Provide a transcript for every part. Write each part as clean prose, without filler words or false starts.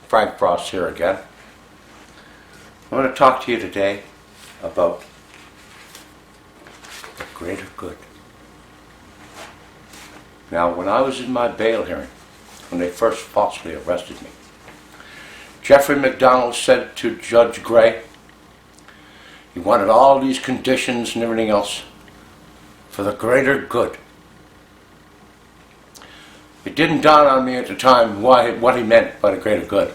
Frank Frost here again. I want to talk to you today about the greater good. Now, when I was in my bail hearing, when they first falsely arrested me, Jeffrey McDonald said to Judge Gray, he wanted all these conditions and everything else for the greater good. It didn't dawn on me at the time what he meant by the greater good,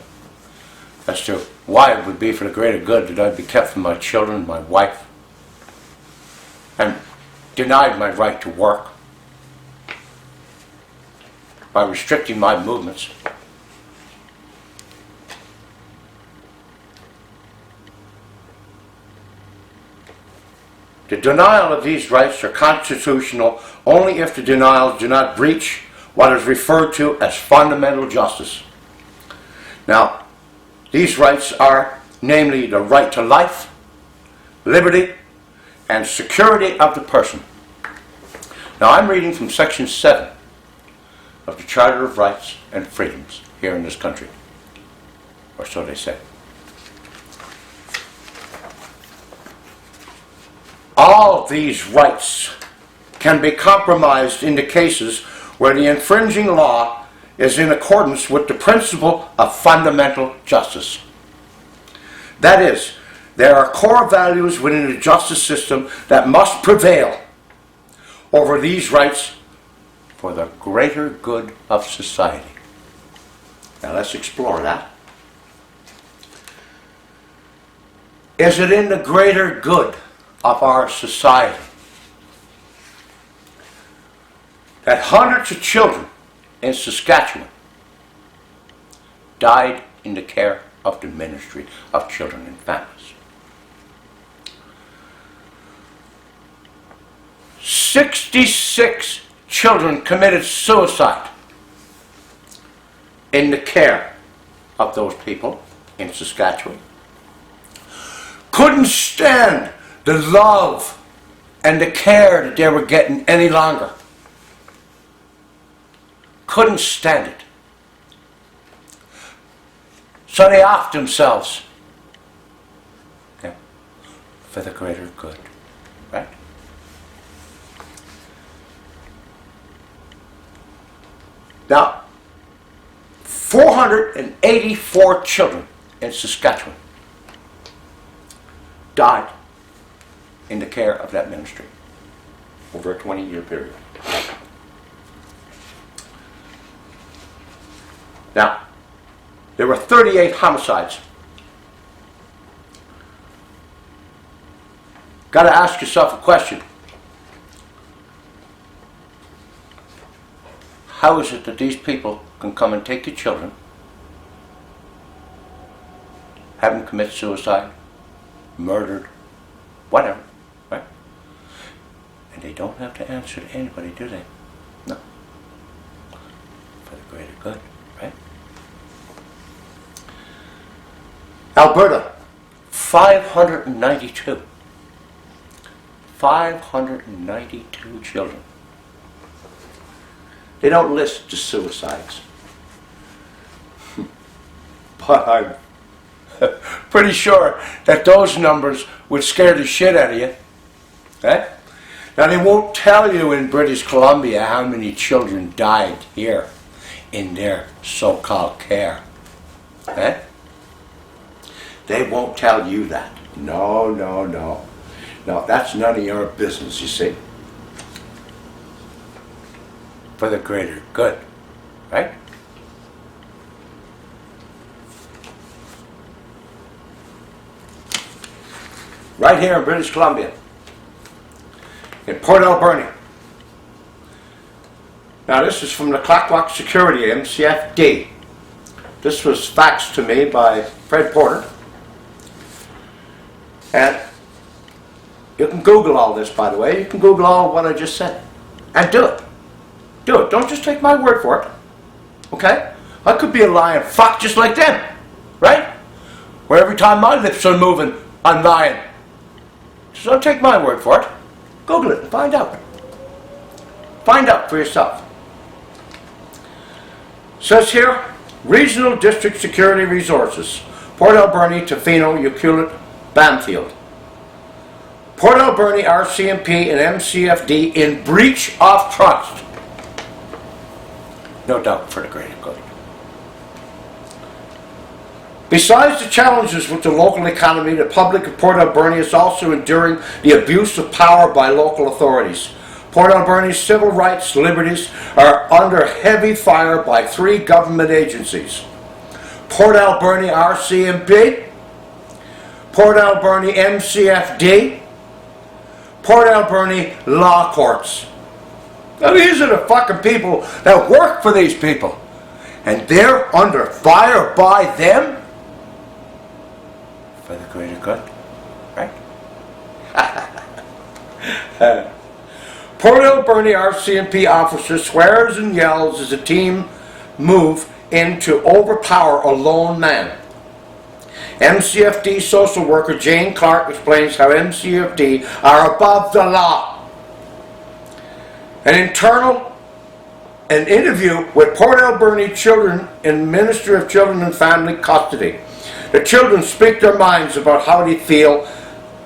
as to why it would be for the greater good that I'd be kept from my children, my wife, and denied my right to work by restricting my movements. The denial of these rights are constitutional only if the denials do not breach what is referred to as fundamental justice. Now, these rights are, namely, the right to life, liberty, and security of the person. Now, I'm reading from Section 7 of the Charter of Rights and Freedoms here in this country, or so they say. All these rights can be compromised in the cases where the infringing law is in accordance with the principle of fundamental justice. That is, there are core values within the justice system that must prevail over these rights for the greater good of society. Now let's explore that. Is it in the greater good of our society that hundreds of children in Saskatchewan died in the care of the Ministry of Children and Families? 66 children committed suicide in the care of those people in Saskatchewan. Couldn't stand the love and the care that they were getting any longer. Couldn't stand it. So they offed themselves. Okay. For the greater good. Right? Now, 484 children in Saskatchewan died in the care of that ministry over a 20-year period. Now, there were 38 homicides. Got to ask yourself a question. How is it that these people can come and take your children, have them commit suicide, murdered, whatever, right? And they don't have to answer to anybody, do they? No. For the greater good, right? Alberta, 592. 592 children. They don't list the suicides. But I'm pretty sure that those numbers would scare the shit out of you. Right? Now, they won't tell you in British Columbia how many children died here in their so-called care. Right? They won't tell you that. No, no, no. No, that's none of your business, you see. For the greater good, right? Right here in British Columbia, in Port Alberni. Now this is from the Clockwork Security, MCFD. This was faxed to me by Fred Porter. And you can Google all this, by the way. You can Google all what I just said. And do it. Do it. Don't just take my word for it. Okay? I could be a lying fuck just like them. Right? Where every time my lips are moving, I'm lying. So don't take my word for it. Google it and find out. Find out for yourself. Says here, Regional District Security Resources, Port Alberni, Tofino, Ucluelet, Bamfield. Port Alberni, RCMP, and MCFD in breach of trust. No doubt for the greater good. Besides the challenges with the local economy, the public of Port Alberni is also enduring the abuse of power by local authorities. Port Alberni's civil rights liberties are under heavy fire by 3 government agencies. Port Alberni RCMP, Port Alberni MCFD, Port Alberni Law Courts. Now these are the fucking people that work for these people. And they're under fire by them for the greater good, right? Port Alberni RCMP officer swears and yells as the team move in to overpower a lone man. MCFD social worker Jane Clark explains how MCFD are above the law. An interview with Port Alberni children in Ministry of Children and Family Custody. The children speak their minds about how they feel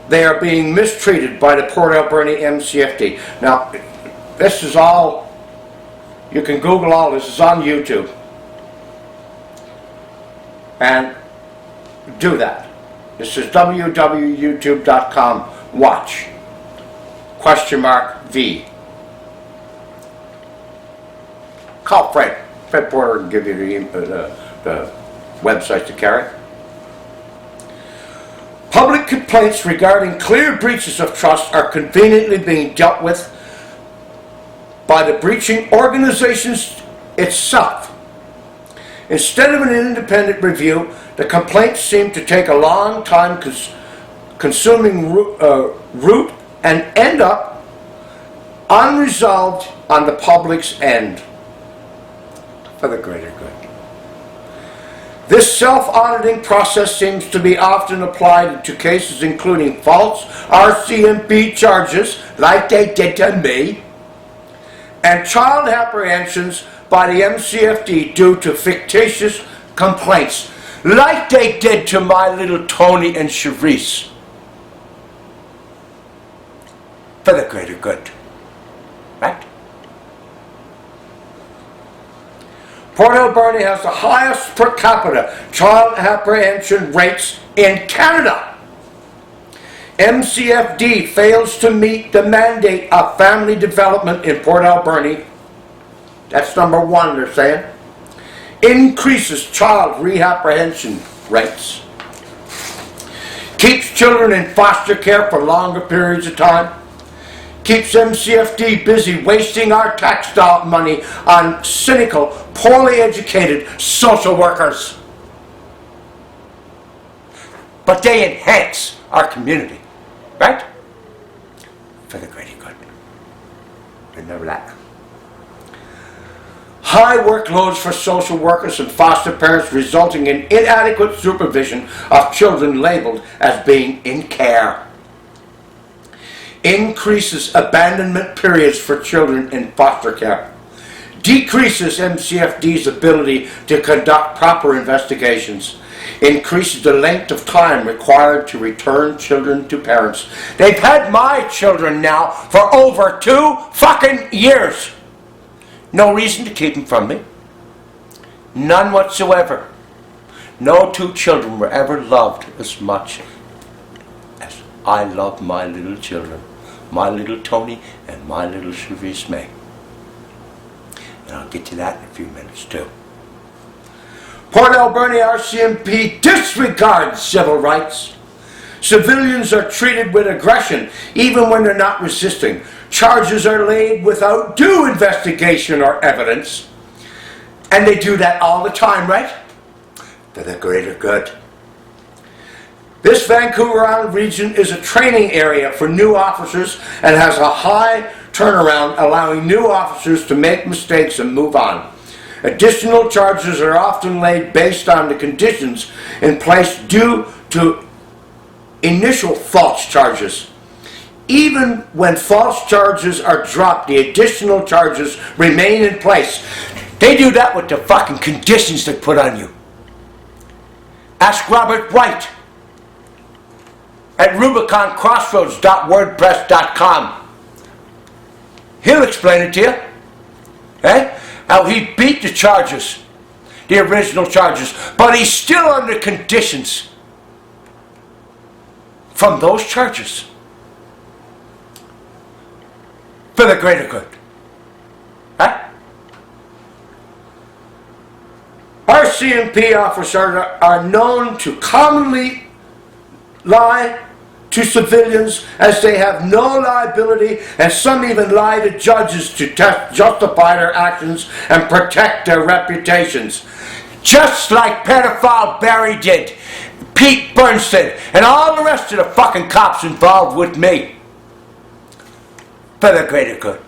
they are being mistreated by the Port Alberni MCFD. Now, this is all, you can Google all this, it's on YouTube. And do that. This is www.youtube.com. Watch. !V. Call Fred. Fred Porter will give you the website to carry. Public complaints regarding clear breaches of trust are conveniently being dealt with by the breaching organizations itself. Instead of an independent review, the complaints seem to take a long time consuming root and end up unresolved on the public's end for the greater good. This self-auditing process seems to be often applied to cases including false RCMP charges, like they did to me, and child apprehensions by the MCFD due to fictitious complaints, like they did to my little Tony and Cherise. For the greater good. Right? Port Alberni has the highest per capita child apprehension rates in Canada. MCFD fails to meet the mandate of family development in Port Alberni. That's number 1, they're saying. Increases child reapprehension rates. Keeps children in foster care for longer periods of time. Keeps MCFD busy wasting our tax dollar money on cynical, poorly educated social workers. But they enhance our community, right? For the greater good. Remember that. High workloads for social workers and foster parents, resulting in inadequate supervision of children labeled as being in care. Increases abandonment periods for children in foster care. Decreases MCFD's ability to conduct proper investigations. Increases the length of time required to return children to parents. They've had my children now for over 2 fucking years. No reason to keep them from me. None whatsoever. No 2 children were ever loved as much as I love my little children. My little Tony and my little Cherise May. And I'll get to that in a few minutes too. Port Alberni RCMP disregards civil rights. Civilians are treated with aggression even when they're not resisting. Charges are laid without due investigation or evidence. And they do that all the time, right? For the greater good. This Vancouver Island region is a training area for new officers and has a high turnaround, allowing new officers to make mistakes and move on. Additional charges are often laid based on the conditions in place due to initial false charges. Even when false charges are dropped, the additional charges remain in place. They do that with the fucking conditions they put on you. Ask Robert White at RubiconCrossroads.wordpress.com. He'll explain it to you. Eh? How he beat the charges, the original charges, but he's still under conditions from those charges for the greater good. Huh? RCMP officers are known to commonly lie to civilians as they have no liability, and some even lie to judges to justify their actions and protect their reputations. Just like pedophile Barry did, Pete Bernstein, and all the rest of the fucking cops involved with me. For the greater good.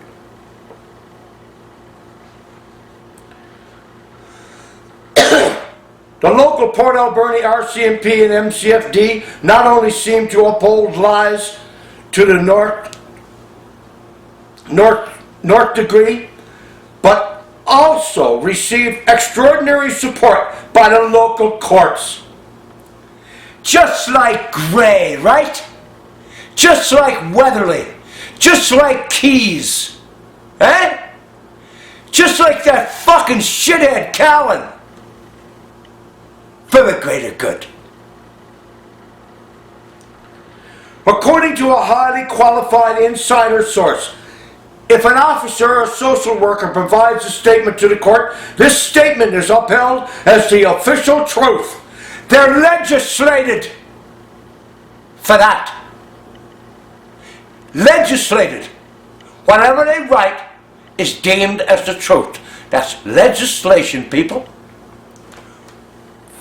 The local Port Alberni RCMP and MCFD not only seem to uphold lies to the north degree, but also receive extraordinary support by the local courts. Just like Gray, right? Just like Weatherly. Just like Keyes. Eh? Just like that fucking shithead Cowan. For the greater good. According to a highly qualified insider source, if an officer or social worker provides a statement to the court, this statement is upheld as the official truth. They're legislated for that. Legislated. Whatever they write is deemed as the truth. That's legislation, people.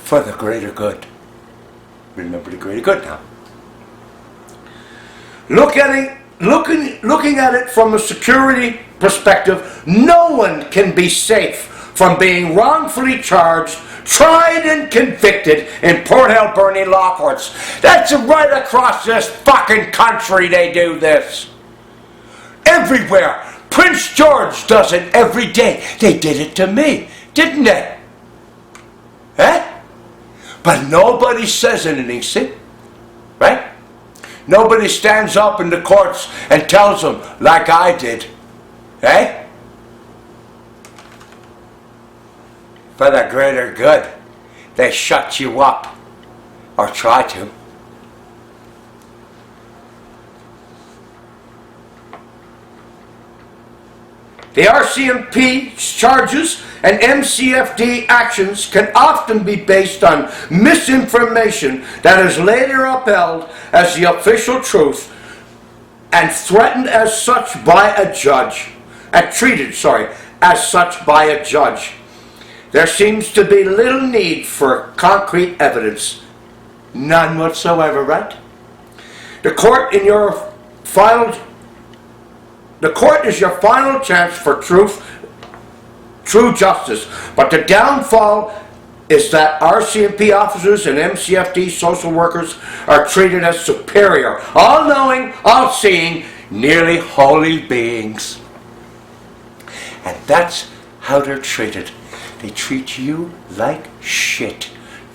For the greater good. Remember the greater good now. Looking at it from a security perspective, no one can be safe from being wrongfully charged, tried and convicted in Port Alberni law courts. That's right across this fucking country they do this. Everywhere. Prince George does it every day. They did it to me, didn't they? Eh? But nobody says anything, see? Right? Nobody stands up in the courts and tells them like I did. Eh? For the greater good. They shut you up. Or try to. The RCMP charges and MCFD actions can often be based on misinformation that is later upheld as the official truth and threatened as such by a judge, and treated, as such by a judge. There seems to be little need for concrete evidence. None whatsoever, right? The court is your final chance for true justice. But the downfall is that RCMP officers and MCFD social workers are treated as superior, all-knowing, all-seeing, nearly holy beings. And that's how they're treated. They treat you like shit.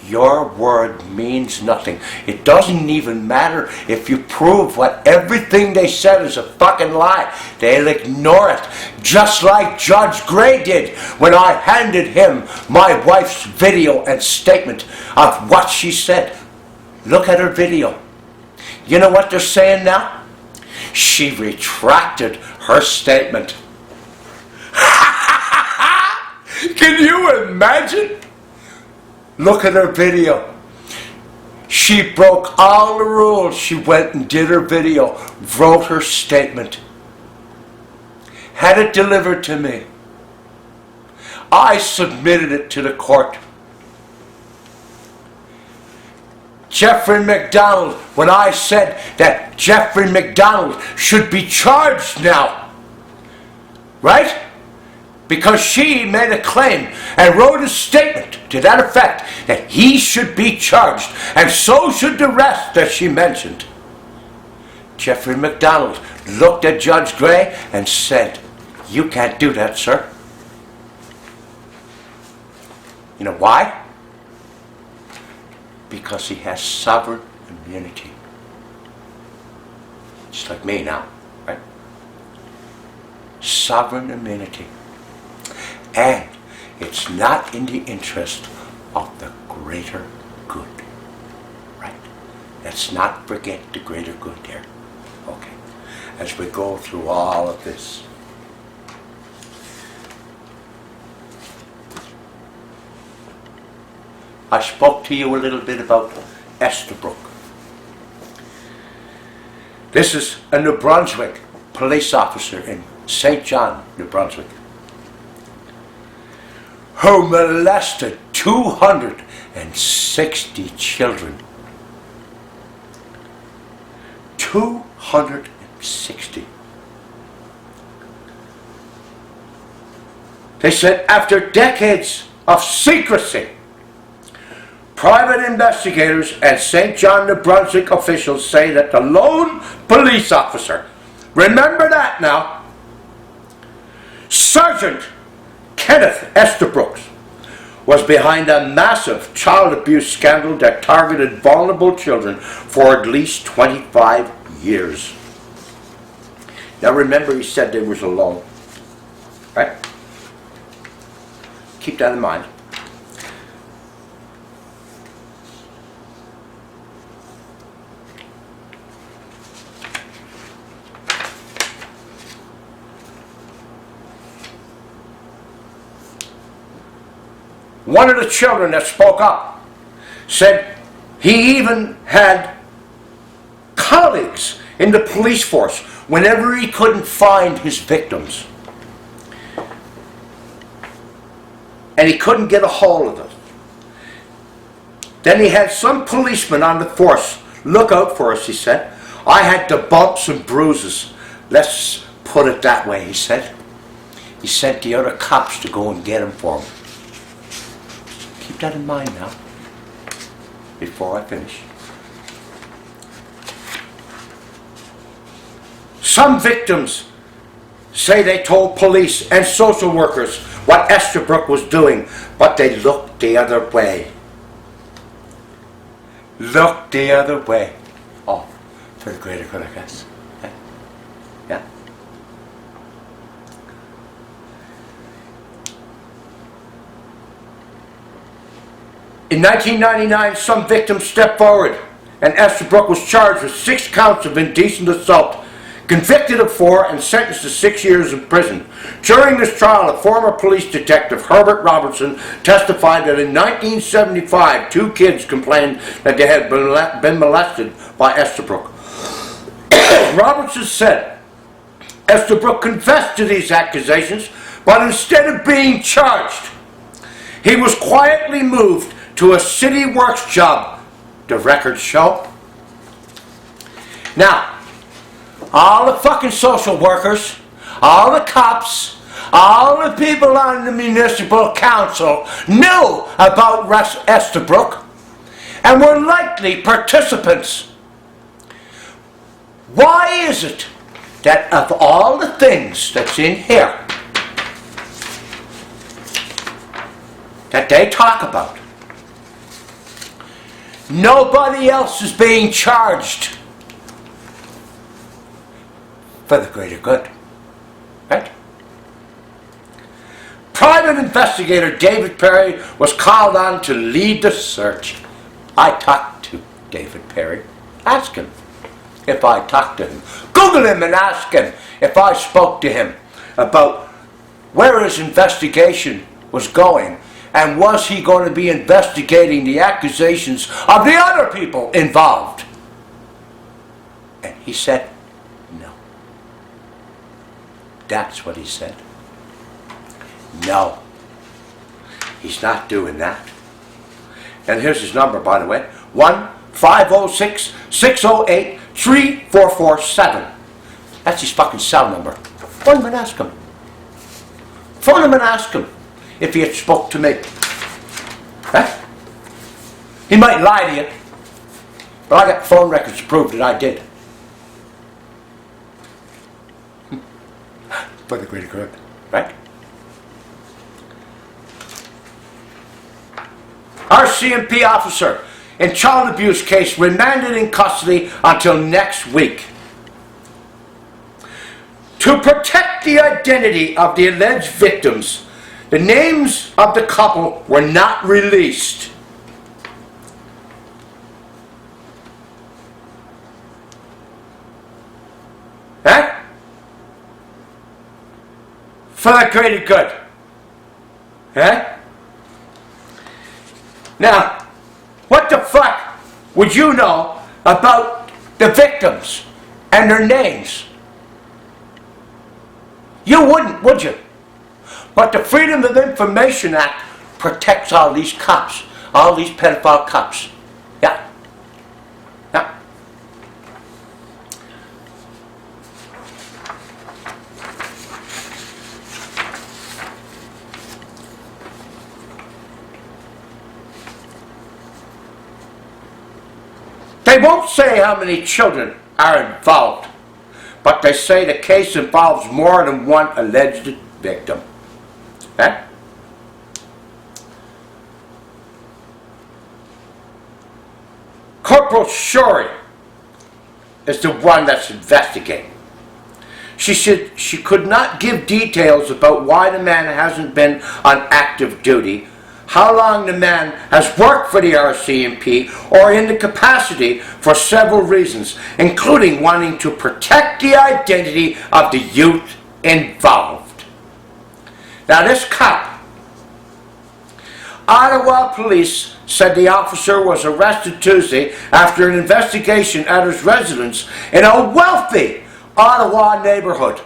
Your word means nothing. It doesn't even matter if you prove what everything they said is a fucking lie. They'll ignore it. Just like Judge Gray did when I handed him my wife's video and statement of what she said. Look at her video. You know what they're saying now? She retracted her statement. Can you imagine? Look at her video. She broke all the rules. She went and did her video, wrote her statement, had it delivered to me. I submitted it to the court. Jeffrey McDonald, when I said that Jeffrey McDonald should be charged now, right? Because she made a claim and wrote a statement to that effect that he should be charged, and so should the rest that she mentioned. Jeffrey McDonald looked at Judge Gray and said, "You can't do that, sir." You know why? Because he has sovereign immunity. Just like me now, right? Sovereign immunity. And it's not in the interest of the greater good. Right? Let's not forget the greater good there. Okay. As we go through all of this. I spoke to you a little bit about Estabrook. This is a New Brunswick police officer in St. John, New Brunswick, who molested 260 children. 260. They said after decades of secrecy, private investigators and St. John, New Brunswick officials say that the lone police officer, remember that now, Sergeant Kenneth Estabrook, was behind a massive child abuse scandal that targeted vulnerable children for at least 25 years. Now remember, he said they was alone. Right? Keep that in mind. One of the children that spoke up said he even had colleagues in the police force whenever he couldn't find his victims. And he couldn't get a hold of them. Then he had some policemen on the force look out for us, he said. I had the bumps and bruises. Let's put it that way, he said. He sent the other cops to go and get him for him. Keep that in mind now, before I finish. Some victims say they told police and social workers what Estabrook was doing, but they looked the other way. Looked the other way. Oh, for the greater good, I guess. Yeah. In 1999, some victims stepped forward, and Estabrook was charged with 6 counts of indecent assault, convicted of 4, and sentenced to 6 years in prison. During this trial, a former police detective, Herbert Robertson, testified that in 1975, 2 kids complained that they had been molested by Estabrook. Robertson said Estabrook confessed to these accusations, but instead of being charged, he was quietly moved to a city works job, the records show. Now, all the fucking social workers, all the cops, all the people on the municipal council knew about Estabrook and were likely participants. Why is it that of all the things that's in here that they talk about, nobody else is being charged for the greater good? Right? Private investigator David Perry was called on to lead the search. I talked to David Perry. Ask him if I talked to him. Google him and ask him if I spoke to him about where his investigation was going, and was he going to be investigating the accusations of the other people involved? And he said no. That's what he said. No. He's not doing that. And here's his number, by the way. 1-506-608-3447. That's his fucking cell number. Phone him and ask him. Phone him and ask him if he had spoke to me. Right? He might lie to you, but I got phone records to prove that I did. For the greater good, right? RCMP officer in child abuse case remanded in custody until next week. To protect the identity of the alleged victims, the names of the couple were not released. Huh? For the greater good. Huh? Now, what the fuck would you know about the victims and their names? You wouldn't, would you? But the Freedom of Information Act protects all these cops, all these pedophile cops. Yeah. Yeah. They won't say how many children are involved, but they say the case involves more than one alleged victim. Huh? Corporal Shorey is the one that's investigating. She said she could not give details about why the man hasn't been on active duty, how long the man has worked for the RCMP, or in the capacity for several reasons, including wanting to protect the identity of the youth involved. Now this cop, Ottawa police said the officer was arrested Tuesday after an investigation at his residence in a wealthy Ottawa neighborhood.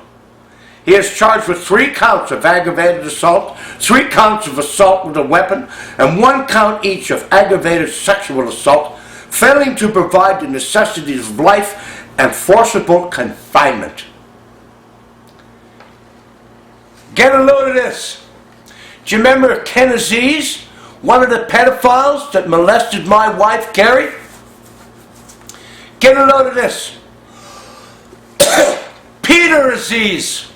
He is charged with 3 counts of aggravated assault, 3 counts of assault with a weapon, and 1 count each of aggravated sexual assault, failing to provide the necessities of life, and forcible confinement. Get a load of this. Do you remember Ken Aziz, one of the pedophiles that molested my wife, Carrie? Get a load of this. Peter Aziz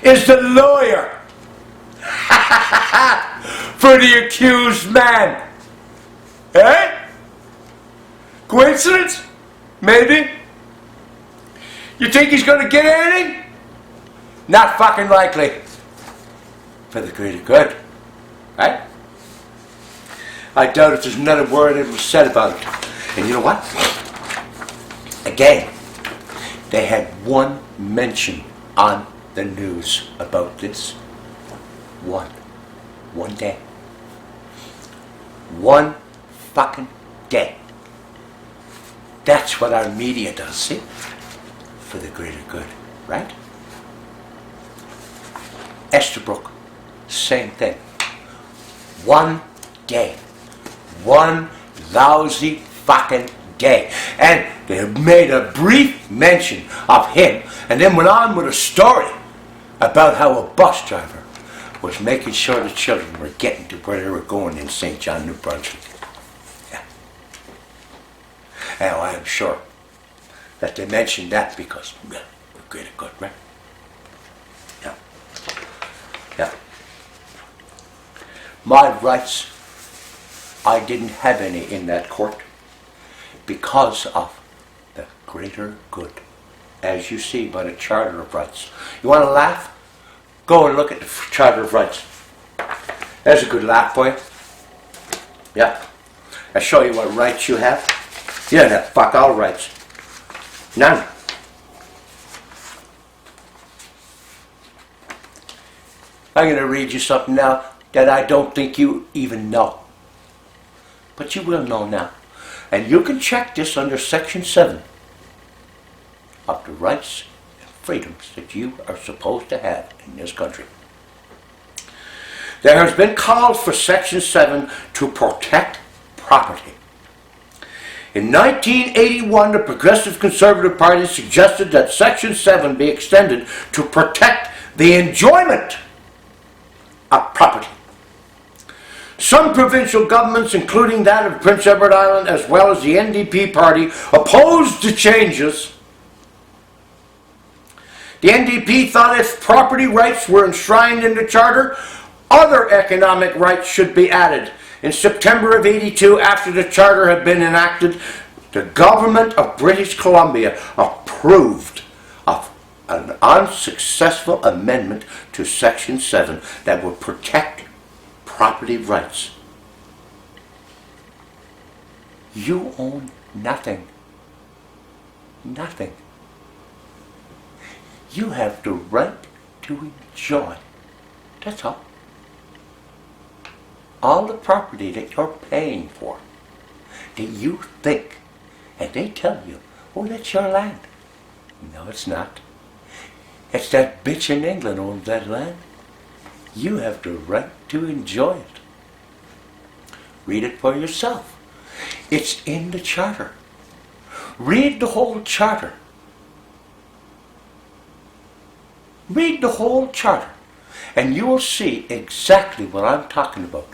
is the lawyer for the accused man. Eh? Coincidence? Maybe. You think he's going to get anything? Not fucking likely. For the greater good. Right? I doubt if there's another word that was said about it. And you know what? Again, they had 1 mention on the news about this. One day. 1 fucking day. That's what our media does, see? For the greater good, right? Estabrook, same thing. 1 day. 1 lousy fucking day. And they made a brief mention of him and then went on with a story about how a bus driver was making sure the children were getting to where they were going in St. John, New Brunswick. Yeah. Now I am sure that they mentioned that because we're greater good, right? Yeah. Yeah. My rights, I didn't have any in that court because of the greater good, as you see by the Charter of Rights. You want to laugh? Go and look at the Charter of Rights. There's a good laugh for you. Yeah. I'll show you what rights you have. You don't have fuck all rights. None. I'm going to read you something now that I don't think you even know. But you will know now. And you can check this under Section 7 of the rights and freedoms that you are supposed to have in this country. There has been calls for Section 7 to protect property. In 1981, the Progressive Conservative Party suggested that Section 7 be extended to protect the enjoyment of property. Some provincial governments, including that of Prince Edward Island, as well as the NDP party, opposed the changes. The NDP thought if property rights were enshrined in the Charter, other economic rights should be added, in September of '82, after the charter had been enacted, the government of British Columbia approved of an unsuccessful amendment to Section 7 that would protect property rights. You own nothing. Nothing. You have the right to enjoy. That's all. All the property that you're paying for, that you think, and they tell you, oh, that's your land. No, it's not. It's that bitch in England owns that land. You have the right to enjoy it. Read it for yourself. It's in the charter. Read the whole charter. Read the whole charter, and you will see exactly what I'm talking about.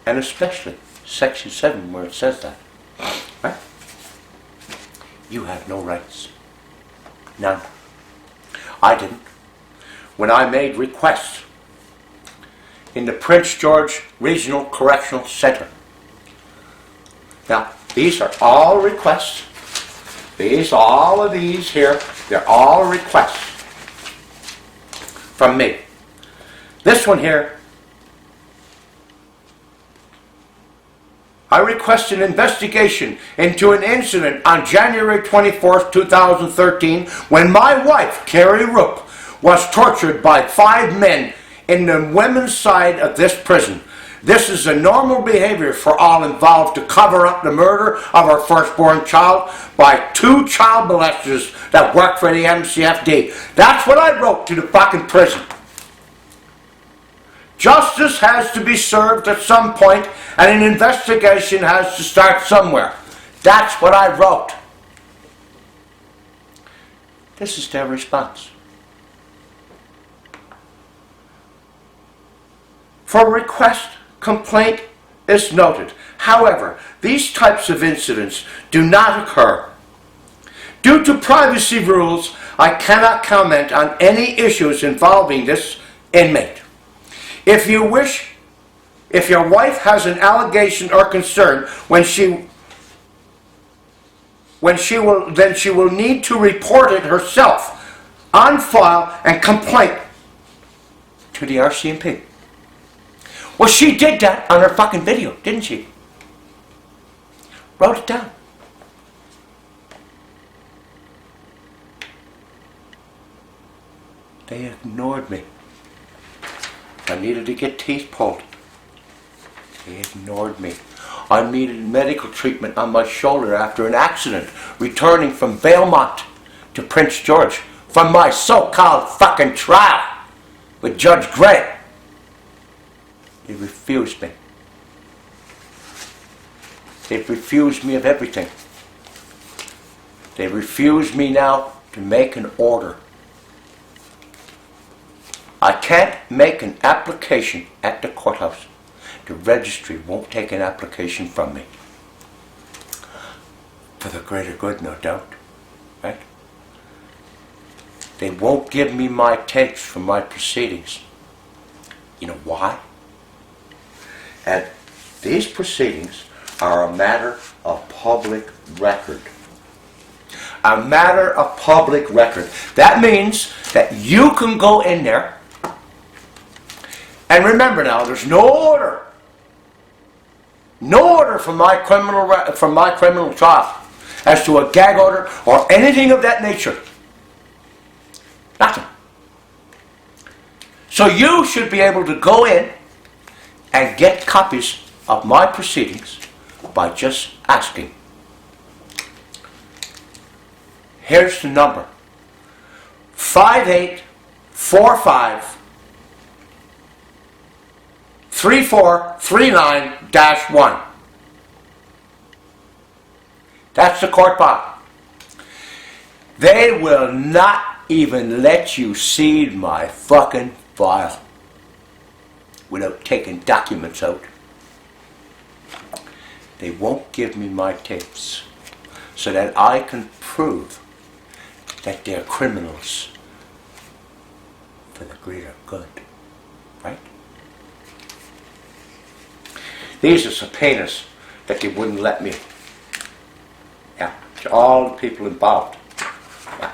And especially Section 7, where it says that. Right? You have no rights. None. I didn't. When I made requests in the Prince George Regional Correctional Center. Now, these are all requests. All of these here, they're all requests from me. This one here, I request an investigation into an incident on January 24th, 2013, when my wife, Carrie Roop, was tortured by 5 men in the women's side of this prison. This is a normal behavior for all involved to cover up the murder of our firstborn child by 2 child molesters that work for the MCFD. That's what I wrote to the fucking prison. Justice has to be served at some point, and an investigation has to start somewhere. That's what I wrote. This is their response. For request, complaint is noted. However, these types of incidents do not occur. Due to privacy rules, I cannot comment on any issues involving this inmate. If you wish, if your wife has an allegation or concern, then she will need to report it herself on file and complaint to the RCMP. Well, she did that on her fucking video, didn't she? Wrote it down. They ignored me. I needed to get teeth pulled. They ignored me. I needed medical treatment on my shoulder after an accident, returning from Valemount to Prince George from my so-called fucking trial with Judge Gray. They refused me. They've refused me of everything. They refuse me now to make an order. I can't make an application at the courthouse. The registry won't take an application from me. For the greater good, no doubt. Right? They won't give me my tapes from my proceedings. You know why? And these proceedings are a matter of public record. A matter of public record. That means that you can go in there, and remember now, there's no order. No order from my criminal trial as to a gag order or anything of that nature. Nothing. So you should be able to go in and get copies of my proceedings by just asking. Here's the number. 5845 3439-1. That's the court box. They will not even let you see my fucking file without taking documents out. They won't give me my tapes so that I can prove that they're criminals for the greater good. Right? These are subpoenas that they wouldn't let me. Yeah, to all the people involved. Yeah.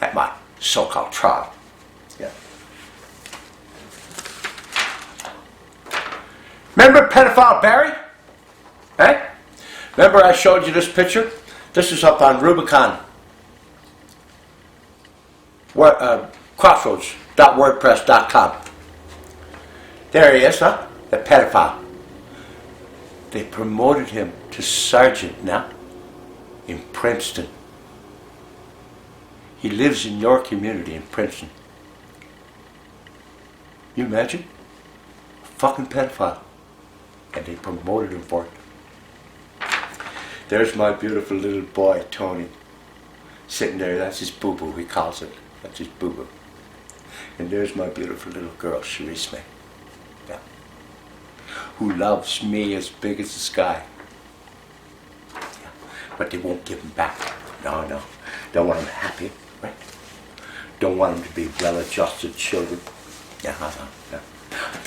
At my so-called trial. Yeah. Remember pedophile Barry? Eh? Remember I showed you this picture? This is up on Rubicon. Crossroads.wordpress.com. There he is, huh? The pedophile. They promoted him to sergeant now in Princeton. He lives in your community in Princeton. You imagine? A fucking pedophile. And they promoted him for it. There's my beautiful little boy, Tony. Sitting there, that's his boo-boo, he calls it. That's his boo-boo. And there's my beautiful little girl, Cherise May. Yeah. Who loves me as big as the sky. Yeah. But they won't give him back. No, no. Don't want him happy, right? Don't want him to be well-adjusted children. Yeah, no.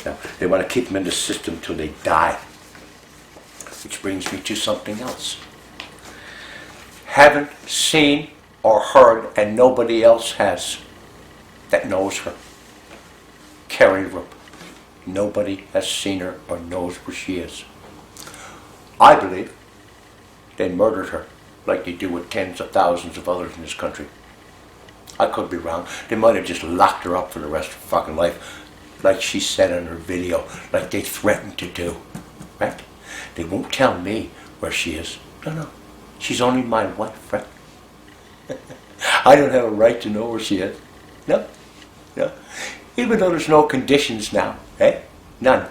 No. They want to keep him in the system till they die. Which brings me to something else. Haven't seen or heard, and nobody else has that knows her. Carrie Rupp. Nobody has seen her or knows where she is. I believe they murdered her like they do with tens of thousands of others in this country. I could be wrong. They might have just locked her up for the rest of her fucking life, like she said in her video, like they threatened to do. Right? They won't tell me where she is. No. She's only my wife, right? I don't have a right to know where she is. No. Even though there's no conditions now, eh? None.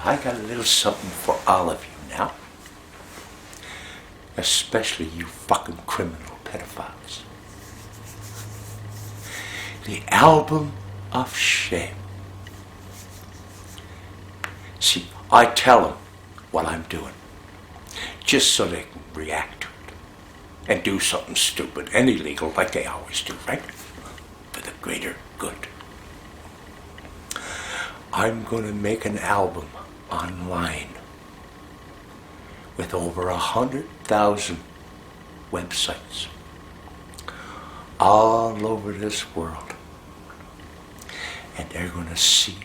I got a little something for all of you now. Especially you fucking criminal pedophiles. The album of shame. See, I tell them what I'm doing, just so they can react to it and do something stupid and illegal like they always do, right? For the greater good. I'm going to make an album online with over 100,000 websites all over this world. And they're going to see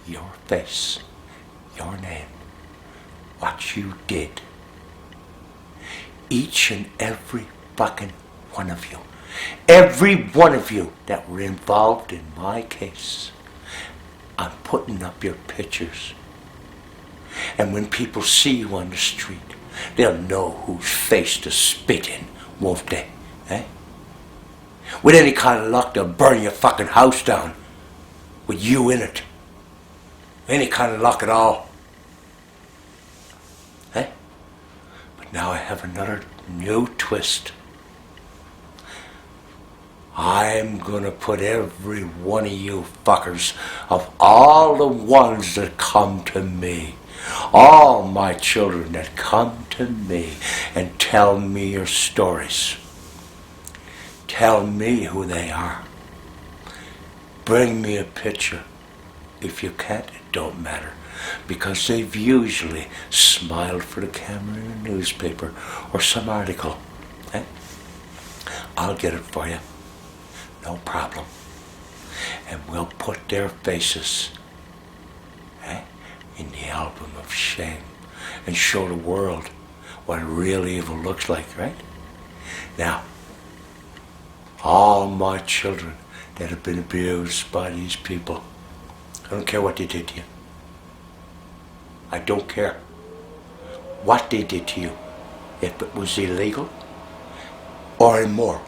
your face, your name, what you did. Each and every fucking one of you. Every one of you that were involved in my case. I'm putting up your pictures. And when people see you on the street, they'll know whose face to spit in, won't they? Eh? With any kind of luck, they'll burn your fucking house down with you in it. Any kind of luck at all. Eh? But now I have another new twist. I'm gonna put every one of you fuckers, of all the ones that come to me, all my children that come to me and tell me your stories, tell me who they are, bring me a picture. If you can't, it don't matter, because they've usually smiled for the camera in a newspaper or some article. Eh? I'll get it for you. No problem. And we'll put their faces in the album of shame and show the world what real evil looks like, right? Now, all my children that have been abused by these people, I don't care what they did to you. I don't care what they did to you, if it was illegal or immoral.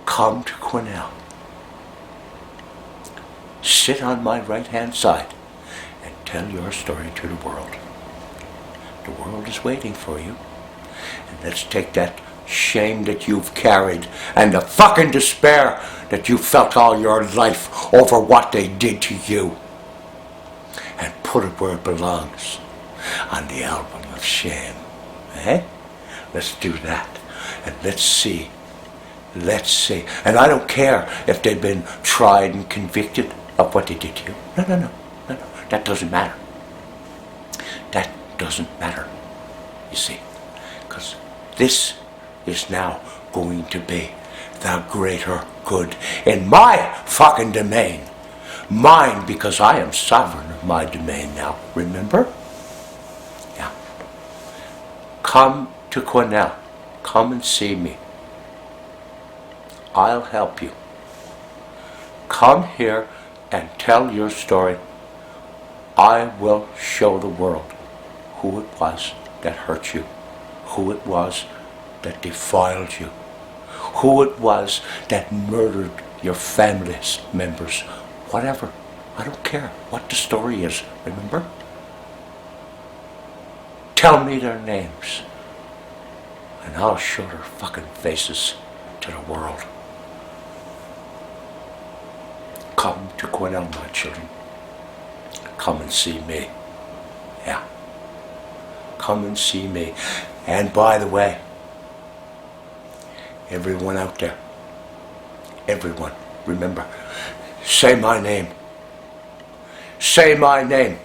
Come to Quesnel. Sit on my right-hand side and tell your story to the world. The world is waiting for you. And let's take that shame that you've carried and the fucking despair that you felt all your life over what they did to you and put it where it belongs, on the album of shame. Eh? Let's do that. And let's see Let's see. And I don't care if they've been tried and convicted of what they did to you. No. That doesn't matter. That doesn't matter, you see. Because this is now going to be the greater good in my fucking domain. Mine, because I am sovereign of my domain now. Remember? Yeah. Come to Quesnel. Come and see me. I'll help you. Come here and tell your story. I will show the world who it was that hurt you, who it was that defiled you, who it was that murdered your family members, whatever. I don't care what the story is, remember? Tell me their names, and I'll show their fucking faces to the world. Come to Quesnel, my children. Come and see me. Yeah. Come and see me. And by the way, everyone out there, everyone, remember, say my name. Say my name.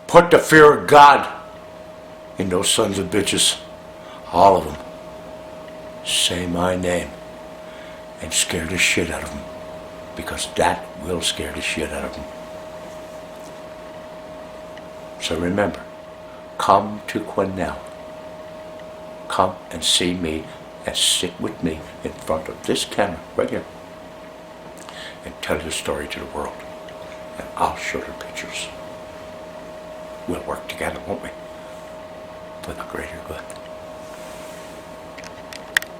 Put the fear of God in those sons of bitches. All of them. Say my name and scare the shit out of them. Because that will scare the shit out of them. So remember, come to Quesnel. Come and see me and sit with me in front of this camera right here and tell your story to the world. And I'll show the pictures. We'll work together, won't we? For the greater good.